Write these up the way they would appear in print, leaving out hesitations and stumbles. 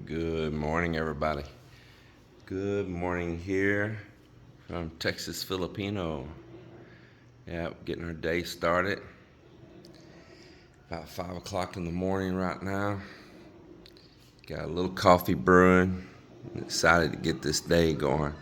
Good morning, everybody. Good morning here from Texas Filipino. Yeah, getting our day started. About 5 o'clock in the morning right now. Got a little coffee brewing. I'm excited to get this day going.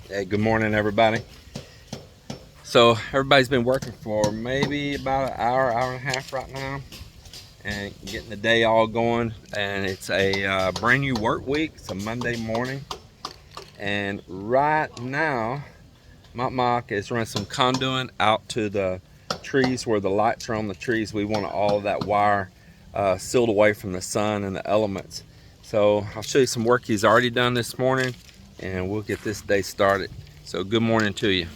Hey, good morning, everybody. So everybody's been working for maybe about an hour and a half right now, and getting the day all going. And it's a brand new work week. It's a Monday morning, and right now Mach is running some conduit out to the trees where the lights are on the trees. We want all of that wire sealed away from the sun and the elements. So I'll show you some work he's already done this morning, and we'll get this day started. So good morning to you.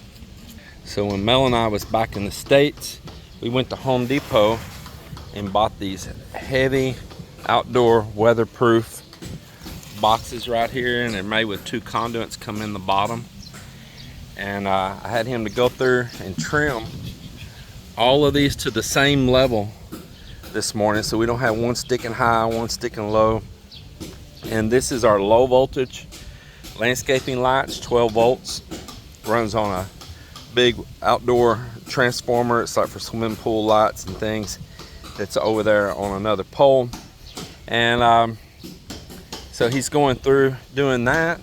So when Mel and I was back in the States, we went to Home Depot and bought these heavy outdoor weatherproof boxes right here, and they're made with two conduits come in the bottom. And I had him to go through and trim all of these to the same level this morning, so we don't have one sticking high, one sticking low. And this is our low voltage landscaping lights, 12 volts, runs on a big outdoor transformer. It's like for swimming pool lights and things. That's over there on another pole. And so he's going through doing that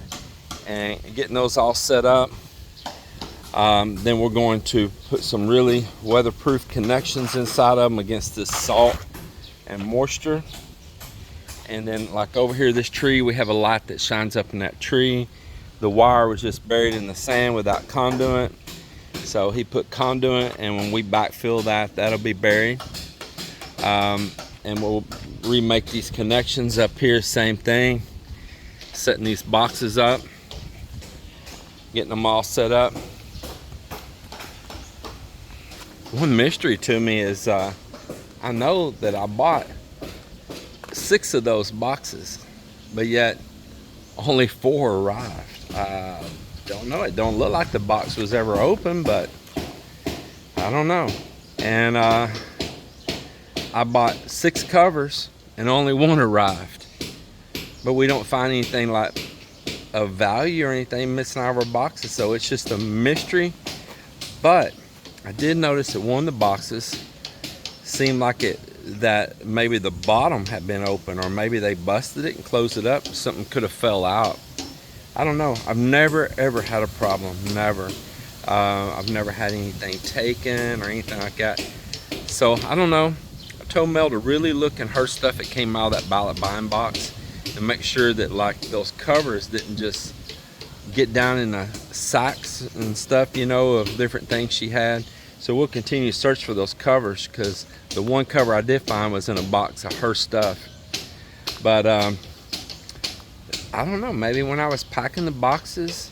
and getting those all set up. Then we're going to put some really weatherproof connections inside of them against this salt and moisture. And then like over here, this tree, we have a light that shines up in that tree. The wire was just buried in the sand without conduit. So he put conduit, and when we backfill that, that'll be buried. And we'll remake these connections up here, same thing. Setting these boxes up, getting them all set up. One mystery to me is I know that I bought 6 of those boxes, but yet only 4 arrived. Don't know. It don't look like the box was ever open, but I don't know. And I bought 6 covers and only 1 arrived. But we don't find anything like of value or anything missing out of our boxes, so it's just a mystery. But I did notice that one of the boxes seemed like that maybe the bottom had been open, or maybe they busted it and closed it up. Something could have fell out. I don't know. I've never ever had a problem. Never. I've never had anything taken or anything like that. So I don't know. I told Mel to really look in her stuff that came out of that ballot buying box and make sure that like those covers didn't just get down in the sacks and stuff, you know, of different things she had. So we'll continue to search for those covers, because the one cover I did find was in a box of her stuff. But I don't know, maybe when I was packing the boxes,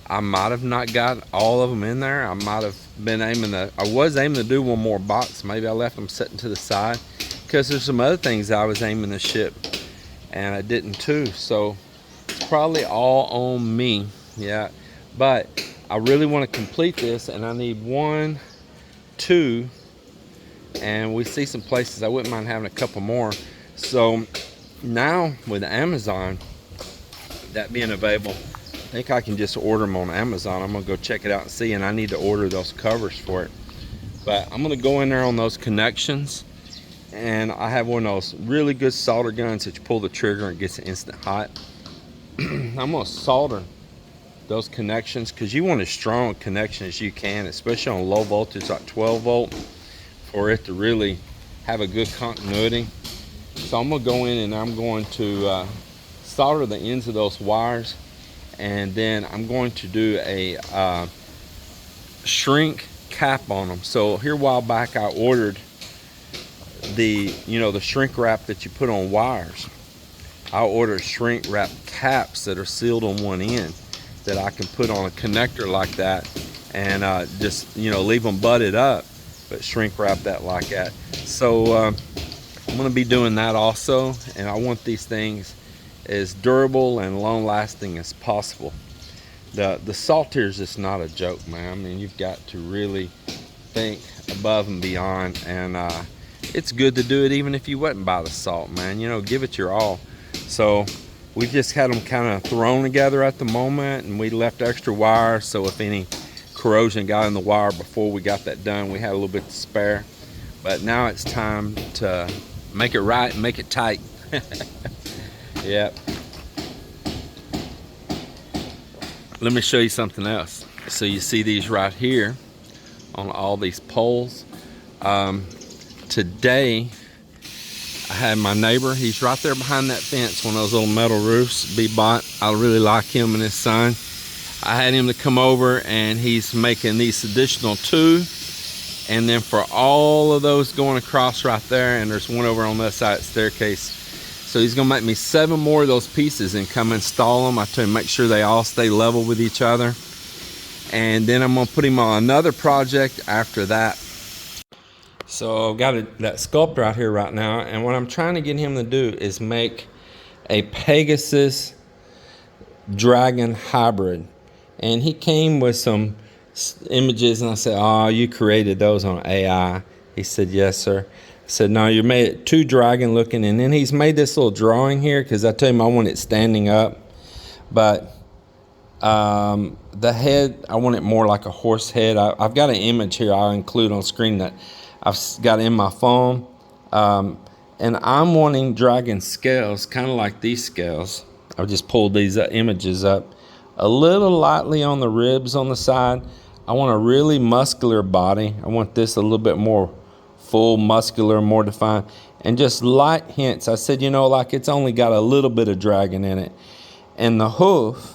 I might have not got all of them in there. I might have been I was aiming to do one more box. Maybe I left them sitting to the side, because there's some other things I was aiming to ship and I didn't too. So it's probably all on me. Yeah, but I really want to complete this, and I need 1, 2, and we see some places I wouldn't mind having a couple more. So now with Amazon, that being available, I think I can just order them on Amazon. I'm gonna go check it out and see, and I need to order those covers for it. But I'm gonna go in there on those connections, and I have one of those really good solder guns that you pull the trigger and it gets instant hot. I'm gonna solder those connections, because you want as strong a connection as you can, especially on low voltage like 12 volt, for it to really have a good continuity. So I'm gonna go in and I'm going to solder the ends of those wires, and then I'm going to do a shrink cap on them. So here a while back I ordered the shrink wrap that you put on wires. I ordered shrink wrap caps that are sealed on one end that I can put on a connector like that, and just leave them butted up, but shrink wrap that like that. So I'm going to be doing that also, and I want these things as durable and long lasting as possible. The salt here is just not a joke, man. I mean, you've got to really think above and beyond, and it's good to do it even if you wouldn't buy the salt, man. Give it your all. So we just had them kind of thrown together at the moment, and we left extra wire, so if any corrosion got in the wire before we got that done, we had a little bit to spare. But now it's time to make it right and make it tight. Yep. Let me show you something else. So you see these right here on all these poles. Today I had my neighbor, he's right there behind that fence, one of those little metal roofs, B-Bot. I really like him and his son. I had him to come over, and he's making these additional 2, and then for all of those going across right there, and there's one over on that side staircase. So he's gonna make me 7 more of those pieces and come install them. I told him make sure they all stay level with each other, and then I'm gonna put him on another project after that. So I've got that sculptor out here right now, and what I'm trying to get him to do is make a Pegasus Dragon hybrid. And he came with some images, and I said, "Oh, you created those on AI?" He said, "Yes, sir." I said, "No, you made it too dragon looking." And then he's made this little drawing here, because I told him I want it standing up. But the head, I want it more like a horse head. I've got an image here I'll include on screen that I've got in my phone, and I'm wanting dragon scales, kind of like these scales. I've just pulled these images up a little lightly on the ribs on the side. I want a really muscular body. I want this a little bit more full, muscular, more defined, and just light hints. I said, like it's only got a little bit of dragon in it. And the hoof,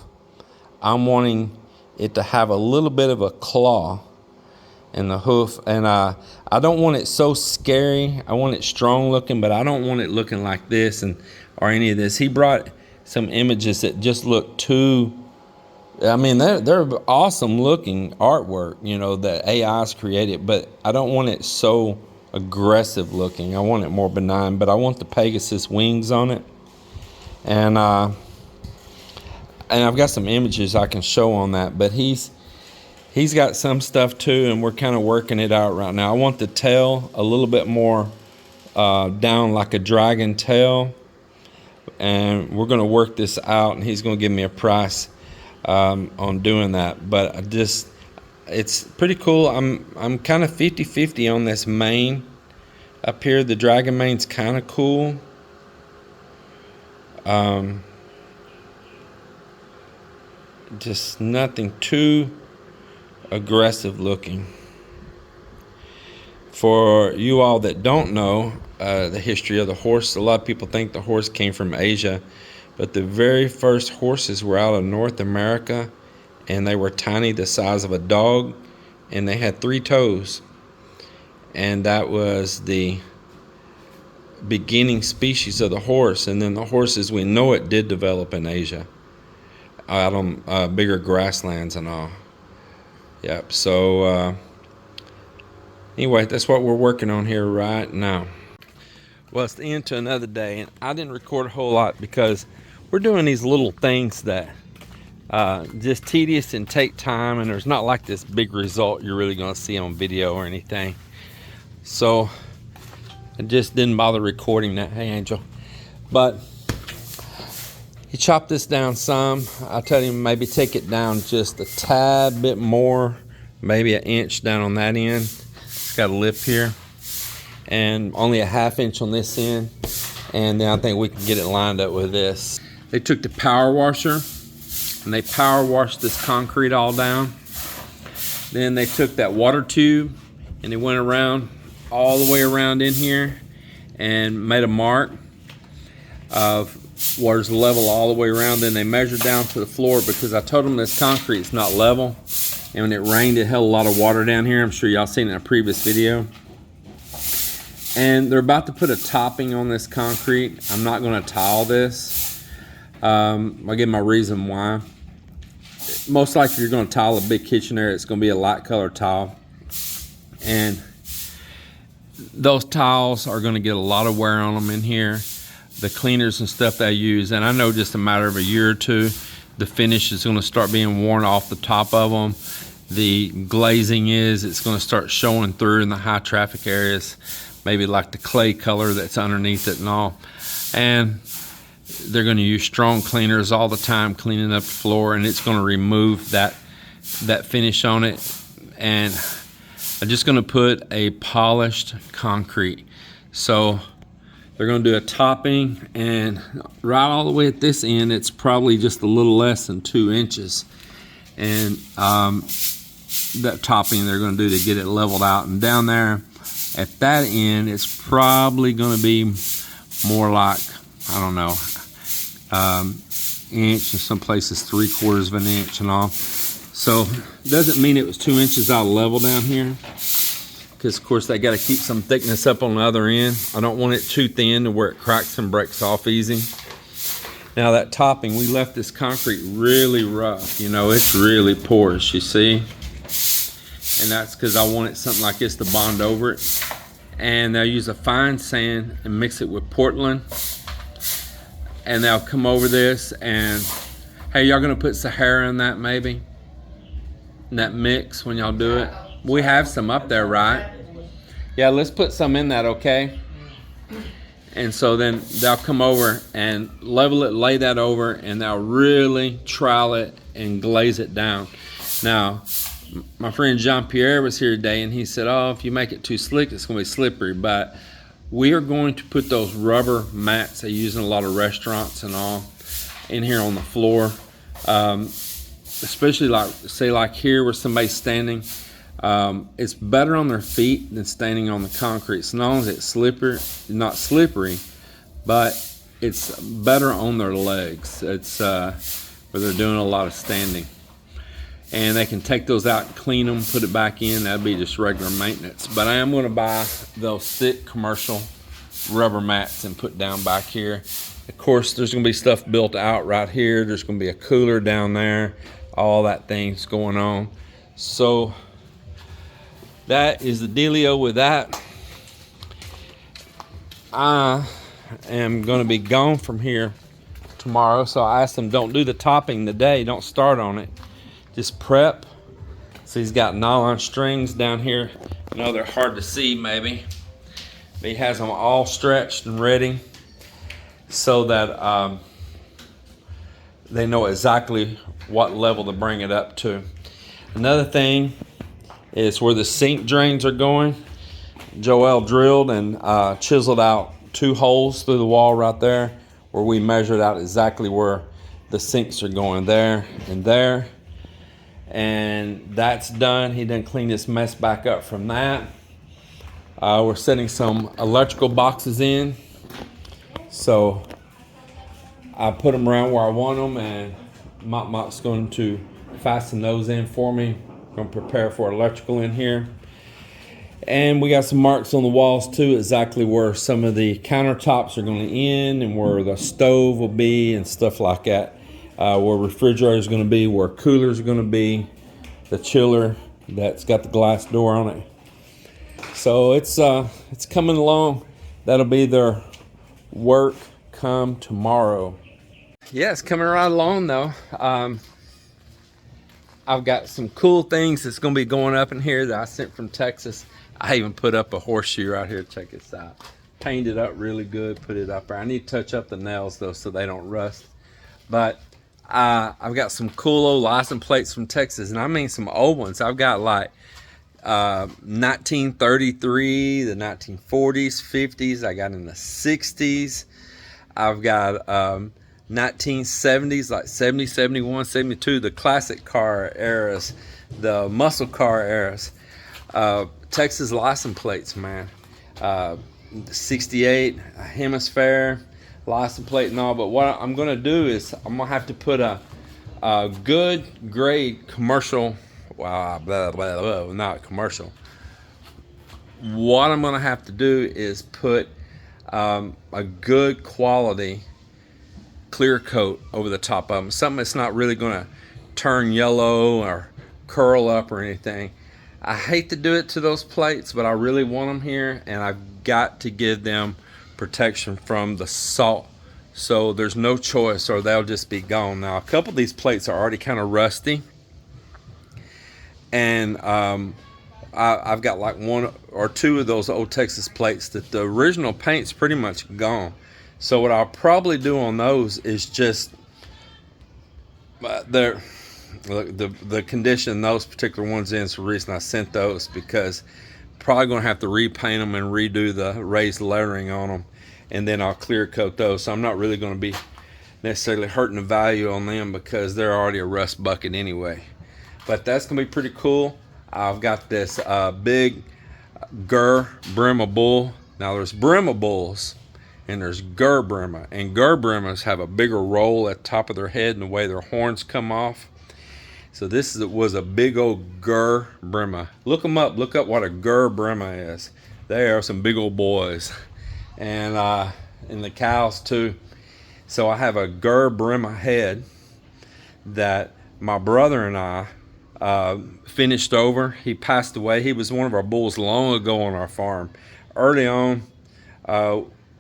I'm wanting it to have a little bit of a claw in the hoof, and I don't want it so scary. I want it strong looking, but I don't want it looking like this or any of this. He brought some images that just look too, I mean, they're awesome looking artwork, that AI's created, but I don't want it so aggressive looking. I want it more benign, but I want the Pegasus wings on it. And I've got some images I can show on that, but he's got some stuff too, and we're kind of working it out right now. I want the tail a little bit more down like a dragon tail, and we're going to work this out, and he's going to give me a price on doing that. But it's pretty cool. I'm kind of 50-50 on this mane up here. The dragon mane's kind of cool. Just nothing too aggressive looking. For you all that don't know the history of the horse, a lot of people think the horse came from Asia, but the very first horses were out of North America, and they were tiny, the size of a dog, and they had 3 toes, and that was the beginning species of the horse. And then the horses we know it did develop in Asia, out on bigger grasslands and all. Yep. So anyway, that's what we're working on here right now. Well, it's the end to another day, and I didn't record a whole lot because we're doing these little things that just tedious and take time, and there's not like this big result you're really going to see on video or anything. So I just didn't bother recording that. Hey, Angel. But he chopped this down some. I told him maybe take it down just a tad bit more, maybe 1 inch down on that end. It's got a lip here, and only a 1/2 inch on this end, and then I think we can get it lined up with this. They took the power washer and they power washed this concrete all down. Then they took that water tube and they went around all the way around in here and made a mark of water's level all the way around. Then they measured down to the floor, because I told them this concrete is not level. And when it rained, it held a lot of water down here. I'm sure y'all seen it in a previous video. And they're about to put a topping on this concrete. I'm not going to tile this. I'll give my reason why. Most likely, if you're going to tile a big kitchen area, it's going to be a light color tile. And those tiles are going to get a lot of wear on them in here. The cleaners and stuff they use, and I know just a matter of a year or two, the finish is going to start being worn off the top of them. The glazing it's going to start showing through in the high traffic areas, maybe like the clay color that's underneath it and all. And they're going to use strong cleaners all the time cleaning up the floor, and it's going to remove that finish on it. And I'm just going to put a polished concrete. So they're going to do a topping, and right all the way at this end, it's probably just a little less than 2 inches. And that topping they're going to do to get it leveled out. And down there at that end, it's probably going to be more like, I don't know, inch, in some places 3/4 of an inch and all. So doesn't mean it was 2 inches out of level down here, because of course they got to keep some thickness up on the other end. I don't want it too thin to where it cracks and breaks off easy. Now that topping, we left this concrete really rough. You know, it's really porous, you see? And that's because I wanted something like this to bond over it. And they'll use a fine sand and mix it with Portland. And they'll come over this and, hey, y'all gonna put Sahara in that maybe? In that mix when y'all do it? We have some up there, right? Yeah, let's put some in that, okay? And so then they'll come over and level it, lay that over, and they'll really trowel it and glaze it down. Now, my friend Jean-Pierre was here today, and he said, oh, if you make it too slick, it's going to be slippery. But we are going to put those rubber mats they use in a lot of restaurants and all in here on the floor. Especially like, say like here where somebody's standing. It's better on their feet than standing on the concrete. As long as it's not slippery, but it's better on their legs. It's where they're doing a lot of standing. And they can take those out and clean them, put it back in. That'd be just regular maintenance. But I am going to buy those thick commercial rubber mats and put down back here. Of course, there's going to be stuff built out right here. There's going to be a cooler down there. All that thing's going on. So that is the dealio with that. I am going to be gone from here tomorrow, so I asked them, don't do the topping today. Don't start on it. Just prep. So he's got nylon strings down here. I know they're hard to see maybe. But he has them all stretched and ready so that they know exactly what level to bring it up to. Another thing is where the sink drains are going. Joel drilled and chiseled out 2 holes through the wall right there, where we measured out exactly where the sinks are going, there and there. And that's done. He done clean this mess back up from that. We're setting some electrical boxes in. So I put them around where I want them, and Mop's going to fasten those in for me. I'm going to prepare for electrical in here. And we got some marks on the walls too, exactly where some of the countertops are going to end and where the stove will be and stuff like that. Where refrigerator is going to be, where coolers are going to be, the chiller that's got the glass door on it. So it's coming along. That'll be their work come tomorrow. Yeah, it's coming right along though. I've got some cool things that's going to be going up in here that I sent from Texas. I even put up a horseshoe right here. Check this out. Painted up really good. Put it up there. I need to touch up the nails though so they don't rust. But I've got some cool old license plates from Texas, and I mean some old ones. I've got like 1933, the 1940s, 50s. I got in the 60s. I've got 1970s, like 70, 71, 72, the classic car eras, the muscle car eras. Texas license plates, man. 68 Hemisphere license plate and all. But what I'm going to do is I'm going to have to put a good grade commercial Wow, blah, blah, blah, not commercial. What I'm gonna have to do is put a good quality clear coat over the top of them. Something that's not really gonna turn yellow or curl up or anything. I hate to do it to those plates, but I really want them here, and I've got to give them protection from the salt. So there's no choice, or they'll just be gone. Now, a couple of these plates are already kind of rusty, and I've got like one or two of those old Texas plates that the original paint's pretty much gone. So what I'll probably do on those is just the condition those particular ones in is the reason I sent those, because probably gonna have to repaint them and redo the raised lettering on them, and then I'll clear coat those. So I'm not really going to be necessarily hurting the value on them because they're already a rust bucket anyway. But that's gonna be pretty cool. I've got this big Gur Brahma bull. Now there's Brahma bulls and there's Gur Brahma, and Gur Brahmas have a bigger roll at the top of their head and the way their horns come off. So this was a big old Gur Brahma. Look them up. Look up what a Gur Brahma is. They are some big old boys, and the cows too. So I have a Gur Brahma head that my brother and I finished over. He passed away. He was one of our bulls long ago on our farm. Early on,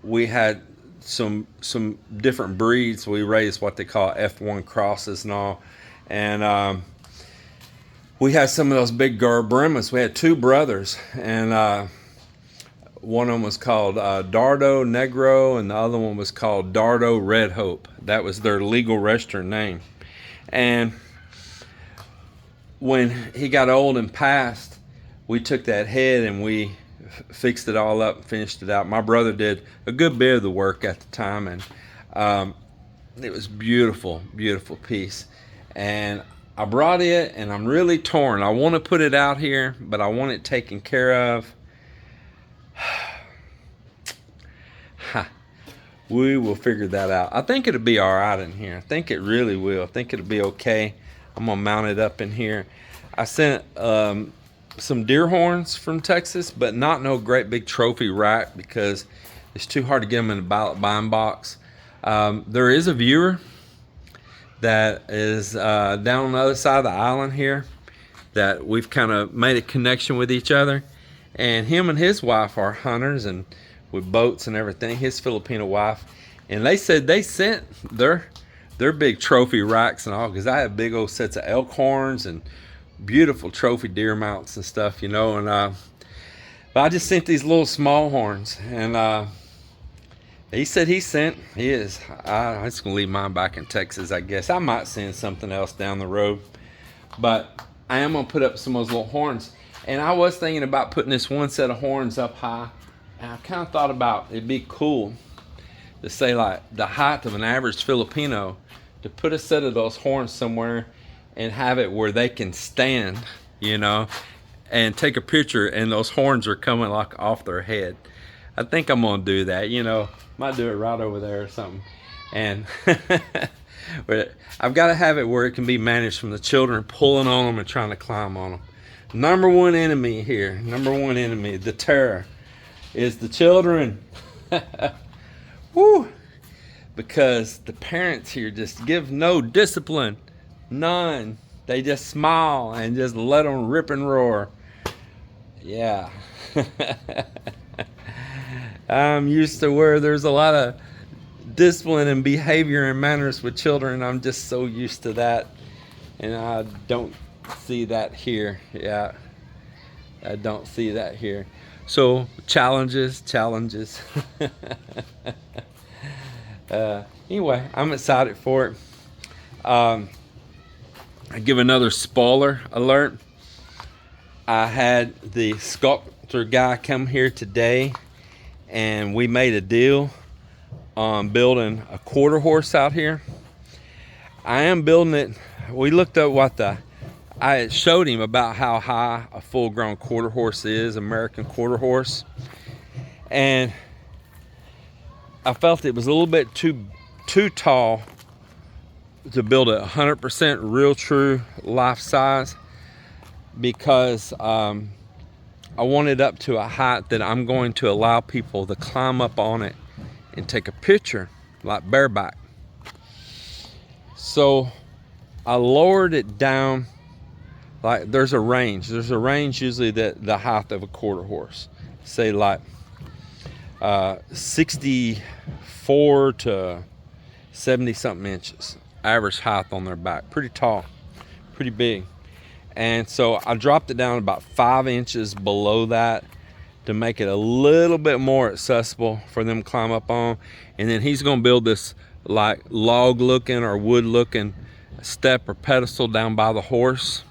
we had some different breeds. We raised what they call F1 crosses and all, and we had some of those big Gur Brahmas. We had two brothers, and one of them was called Dardo Negro, and the other one was called Dardo Red Hope. That was their legal registered name. And when he got old and passed, we took that head and we fixed it all up and finished it out. My brother did a good bit of the work at the time, and it was beautiful, beautiful piece. And I brought it, and I'm really torn. I want to put it out here, but I want it taken care of. We will figure that out. I think it'll be all right in here. I think it really will. I think it'll be okay. I'm gonna mount it up in here. I sent some deer horns from Texas, but not no great big trophy rack because it's too hard to get them in a ballot buying box. There is a viewer that is down on the other side of the island here that we've kind of made a connection with each other, and him and his wife are hunters and with boats and everything, his Filipino wife, and they said they sent their big trophy racks and all, because I have big old sets of elk horns and beautiful trophy deer mounts and stuff, you know. And but I just sent these little small horns, and he said he sent his. I'm just gonna leave mine back in Texas, I guess. I might send something else down the road, but I am gonna put up some of those little horns. And I was thinking about putting this one set of horns up high, and I kind of thought about it'd be cool to say like the height of an average Filipino, to put a set of those horns somewhere and have it where they can stand, you know, and take a picture and those horns are coming like off their head. I think I'm gonna do that, you know. Might do it right over there or something. And but I've got to have it where it can be managed from the children pulling on them and trying to climb on them. Number one enemy here, number one enemy, the terror, is the children. Woo! Because the parents here just give no discipline, none. They just smile and just let them rip and roar. Yeah. I'm used to where there's a lot of discipline and behavior and manners with children. I'm just so used to that, and I don't see that here. Yeah, I don't see that here. So challenges. Anyway, I'm excited for it. I give another spoiler alert. I had the sculptor guy come here today, and we made a deal on building a quarter horse out here. I am building it. We looked up I showed him about how high a full-grown quarter horse is, American quarter horse, and I felt it was a little bit too tall to build a 100% real true life size. because I want it up to a height that I'm going to allow people to climb up on it and take a picture like bareback. So I lowered it down. Like there's a range usually that the height of a quarter horse, say like 64 to 70 something inches average height on their back. Pretty tall, pretty big. And so I dropped it down about 5 inches below that to make it a little bit more accessible for them to climb up on. And then he's going to build this like log looking or wood looking step or pedestal down by the horse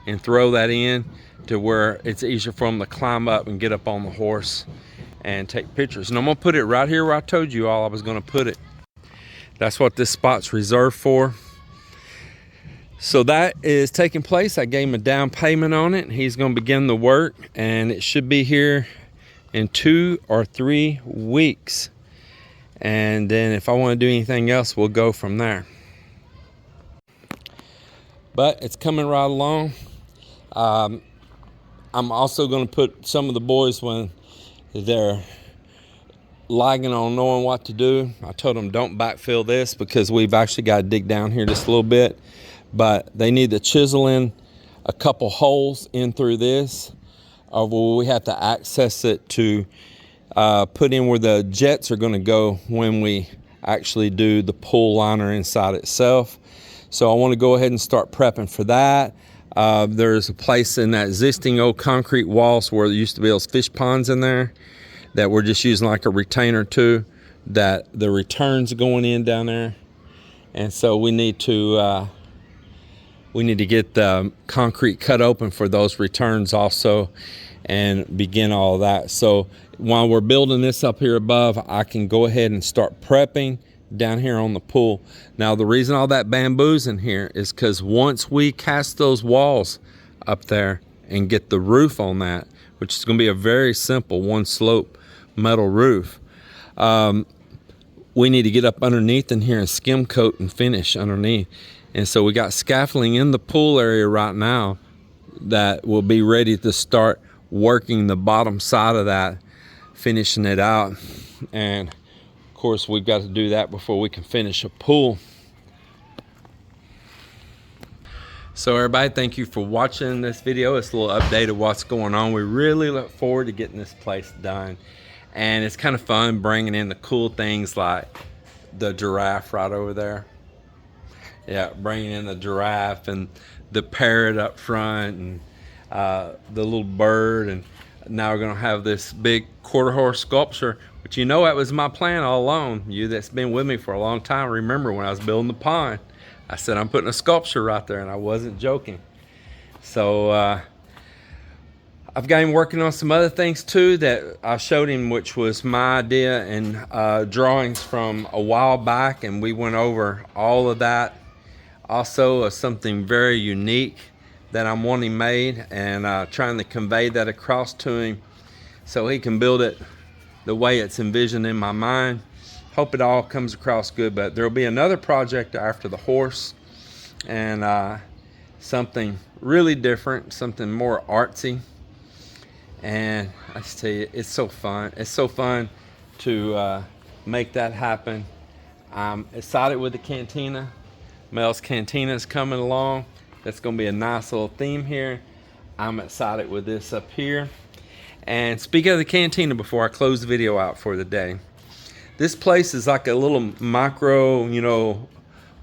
and throw that in to where it's easier for them to climb up and get up on the horse and take pictures. And I'm going to put it right here where I told you all I was going to put it. That's what this spot's reserved for. So that is taking place. I gave him a down payment on it. He's going to begin the work, and it should be here in 2 or 3 weeks. And then if I want to do anything else, we'll go from there. But it's coming right along. I'm also going to put some of the boys, when they're lagging on knowing what to do, I told them don't backfill this because we've actually got to dig down here just a little bit. But they need to chisel in a couple holes in through this, or we have to access it to put in where the jets are going to go when we actually do the pool liner inside itself. So I want to go ahead and start prepping for that. There's a place in that existing old concrete walls where there used to be those fish ponds in there that we're just using like a retainer to, that the returns are going in down there. And so we need to get the concrete cut open for those returns also and begin all of that. So while we're building this up here above, I can go ahead and start prepping down here on the pool. Now the reason all that bamboo's in here is because once we cast those walls up there and get the roof on that, which is going to be a very simple one slope metal roof, we need to get up underneath in here and skim coat and finish underneath. And so we got scaffolding in the pool area right now that will be ready to start working the bottom side of that, finishing it out. And of course we've got to do that before we can finish a pool. So everybody, thank you for watching this video. It's a little update of what's going on. We really look forward to getting this place done. And it's kind of fun bringing in the cool things like the giraffe right over there. Yeah, bringing in the giraffe and the parrot up front and the little bird. And now we're going to have this big quarter horse sculpture, which you know that was my plan all along. You that's been with me for a long time, remember when I was building the pond, I said I'm putting a sculpture right there, and I wasn't joking. So I've got him working on some other things too that I showed him, which was my idea and drawings from a while back, and we went over all of that. Also something very unique that I'm wanting made, and trying to convey that across to him so he can build it the way it's envisioned in my mind. Hope it all comes across good. But there'll be another project after the horse, and something really different, something more artsy. And I just tell you, it's so fun. It's so fun to make that happen. I'm excited with the Cantina. Mel's Cantina is coming along. That's going to be a nice little theme here. I'm excited with this up here. And speaking of the Cantina, before I close the video out for the day, this place is like a little micro,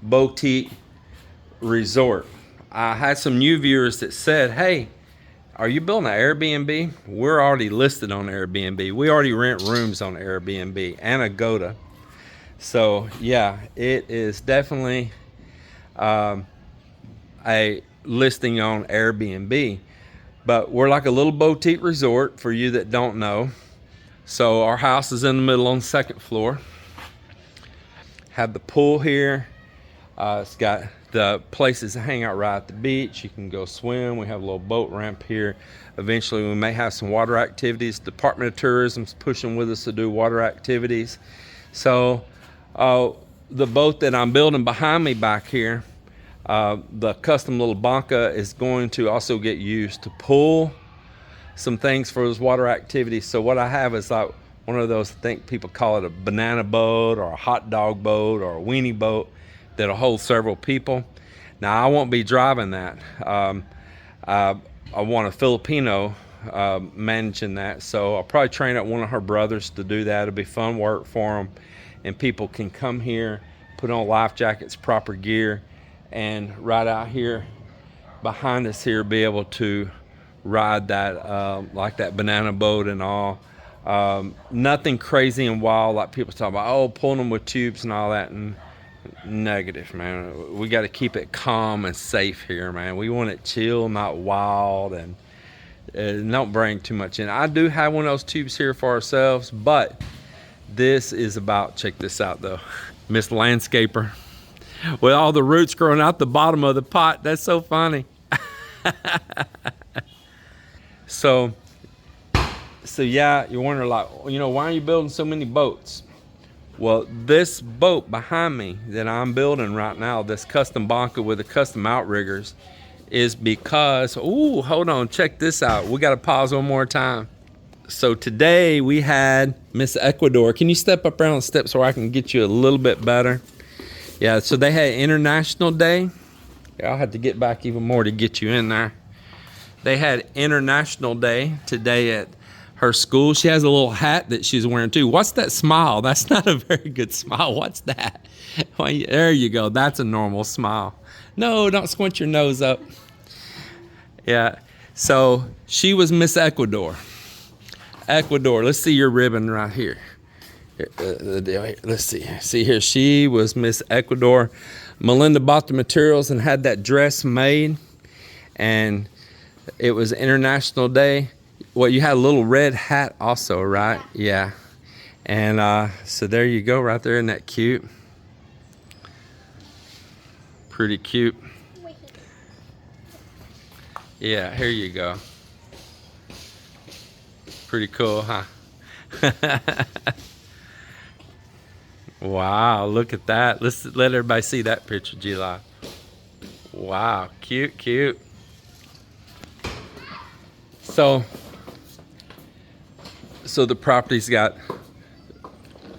boutique resort. I had some new viewers that said, hey, are you building an Airbnb? We're already listed on Airbnb. We already rent rooms on Airbnb and Agoda. So yeah, it is definitely a listing on Airbnb. But we're like a little boutique resort for you that don't know. So our house is in the middle on the second floor. Have the pool here. It's got the places to hang out right at the beach. You can go swim. We have a little boat ramp here. Eventually we may have some water activities. Department of Tourism's pushing with us to do water activities. So the boat that I'm building behind me back here, The custom little banca is going to also get used to pull some things for those water activities. So what I have is like one of those, I think people call it a banana boat or a hot dog boat or a weenie boat that'll hold several people. Now I won't be driving that. I want a Filipino managing that, so I'll probably train up one of her brothers to do that. It'll be fun work for them, and people can come here, put on life jackets, proper gear, and right out here behind us here be able to ride that like that banana boat and all. Nothing crazy and wild like people talk about, oh, pulling them with tubes and all that. And negative, man. We got to keep it calm and safe here, man. We want it chill, not wild, and don't bring too much in. I do have one of those tubes here for ourselves, but this is about, check this out though, Miss Landscaper with all the roots growing out the bottom of the pot. That's so funny. So yeah, you wonder, like, you know, why are you building so many boats? Well, this boat behind me that I'm building right now, this custom banca with the custom outriggers, is because, ooh, hold on, check this out. We got to pause one more time. So today we had Miss Ecuador. Can you step up around the steps so I can get you a little bit better? Yeah, so they had International Day. Yeah, I'll have to get back even more to get you in there. They had International Day today at her school. She has a little hat that she's wearing too. What's that smile? That's not a very good smile. What's that? Well, there you go. That's a normal smile. No, don't squint your nose up. Yeah. So she was Miss Ecuador. Ecuador. Let's see your ribbon right here. Let's see. See here. She was Miss Ecuador. Melinda bought the materials and had that dress made. And it was International Day. Well, you had a little red hat also, right? Yeah. And so there you go right there. Isn't that cute? Pretty cute. Yeah, here you go. Pretty cool, huh? Wow, look at that. Let's let everybody see that picture, G-Live. Wow, cute, cute. So the property's got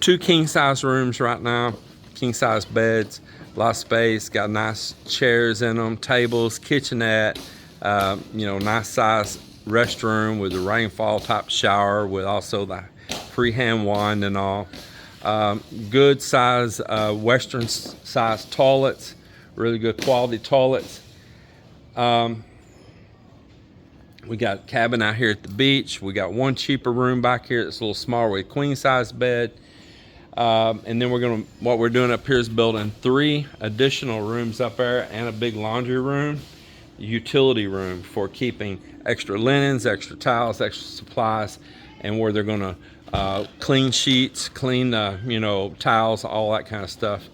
2 king-size rooms right now, king-size beds, a lot of space, got nice chairs in them, tables, kitchenette, you know, nice size restroom with a rainfall type shower with also the freehand wand and all. Good size Western size toilets, really good quality toilets. We got a cabin out here at the beach. We got one cheaper room back here that's a little smaller with a queen size bed. And then what we're doing up here is building 3 additional rooms up there and a big laundry room, utility room for keeping extra linens, extra towels, extra supplies, and where they're gonna clean sheets, clean you know, towels, all that kind of stuff.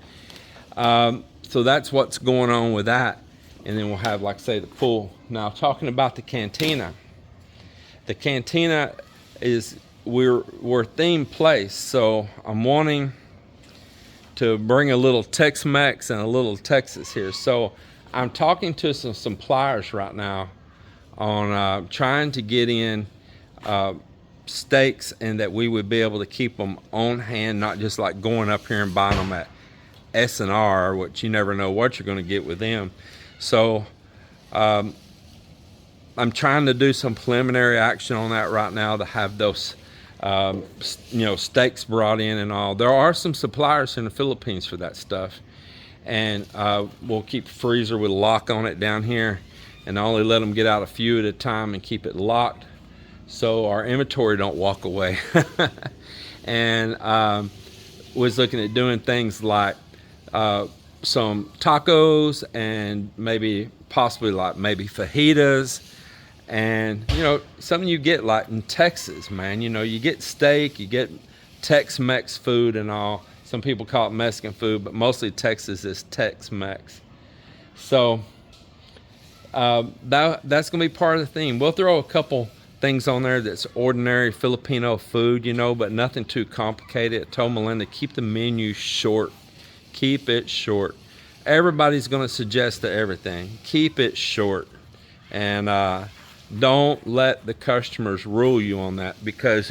So that's what's going on with that. And then we'll have, like I say, the pool. Now, talking about the cantina. The cantina is, we're a themed place, so I'm wanting to bring a little Tex-Mex and a little Texas here. So I'm talking to some suppliers right now on trying to get in steaks, and that we would be able to keep them on hand, not just like going up here and buying them at S&R, which you never know what you're going to get with them. So I'm trying to do some preliminary action on that right now to have those you know, steaks brought in and all. There are some suppliers in the Philippines for that stuff, and we'll keep a freezer with a lock on it down here and only let them get out a few at a time and keep it locked so our inventory don't walk away. And was looking at doing things like some tacos and maybe possibly like maybe fajitas, and you know, something you get like in Texas, man. You know, you get steak, you get Tex-Mex food and all. Some people call it Mexican food, but mostly Texas is Tex-Mex. So that's gonna be part of the theme. We'll throw a couple things on there that's ordinary Filipino food, you know, but nothing too complicated. I told Melinda, keep the menu short. Keep it short. everybody's going to suggest to everything. Keep it short, and don't let the customers rule you on that, because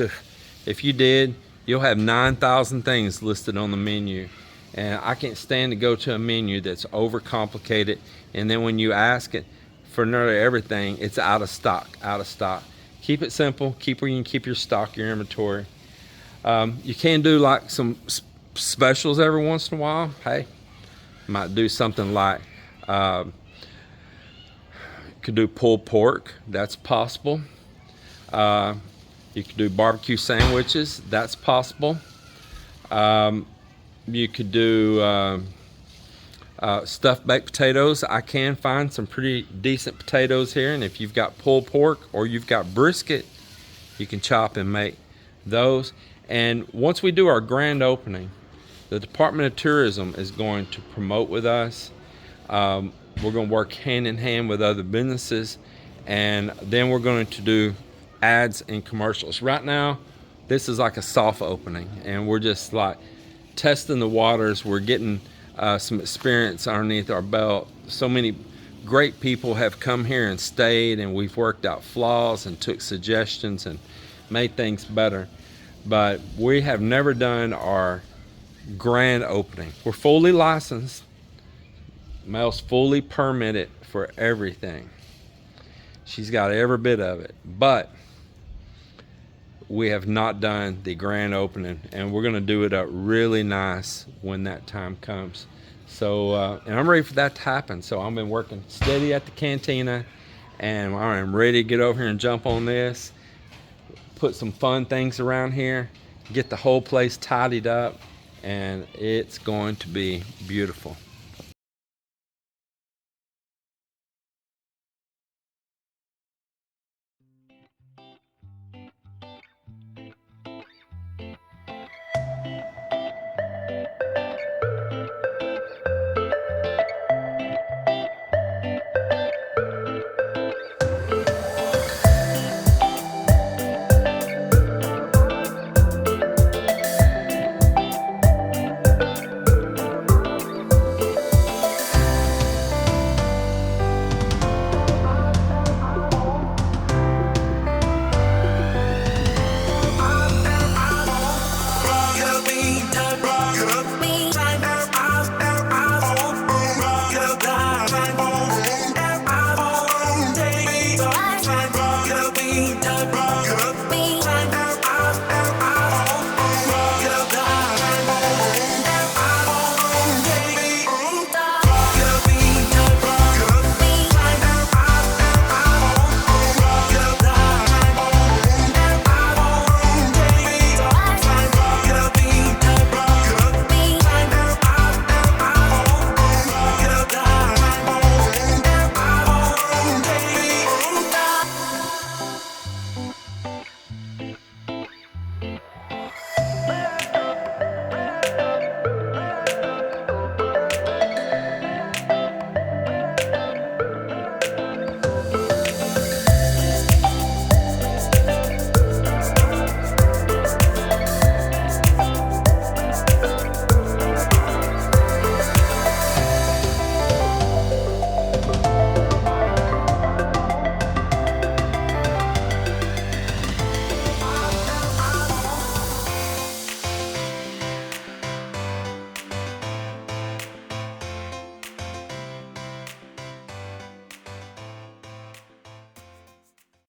if you did, you'll have 9,000 things listed on the menu, and I can't stand to go to a menu that's overcomplicated, and then when you ask it for nearly everything, it's out of stock. Keep it simple. Keep where you can keep your stock, your inventory. You can do like some specials every once in a while. Hey, might do something like could do pulled pork. That's possible. You could do barbecue sandwiches. That's possible. You could do stuffed baked potatoes. I can find some pretty decent potatoes here, and if you've got pulled pork or you've got brisket, you can chop and make those. And once we do our grand opening, the Department of Tourism is going to promote with us. We're going to work hand in hand with other businesses, and then we're going to do ads and commercials. Right now, this is like a soft opening, and we're just like testing the waters. We're getting some experience underneath our belt. So many great people have come here and stayed, and we've worked out flaws and took suggestions and made things better. But we have never done our grand opening. We're fully licensed. Mel's fully permitted for everything. She's got every bit of it. But we have not done the grand opening, and we're going to do it up really nice when that time comes. So, and I'm ready for that to happen. So I've been working steady at the Cantina, and I am ready to get over here and jump on this, put some fun things around here, get the whole place tidied up, and it's going to be beautiful.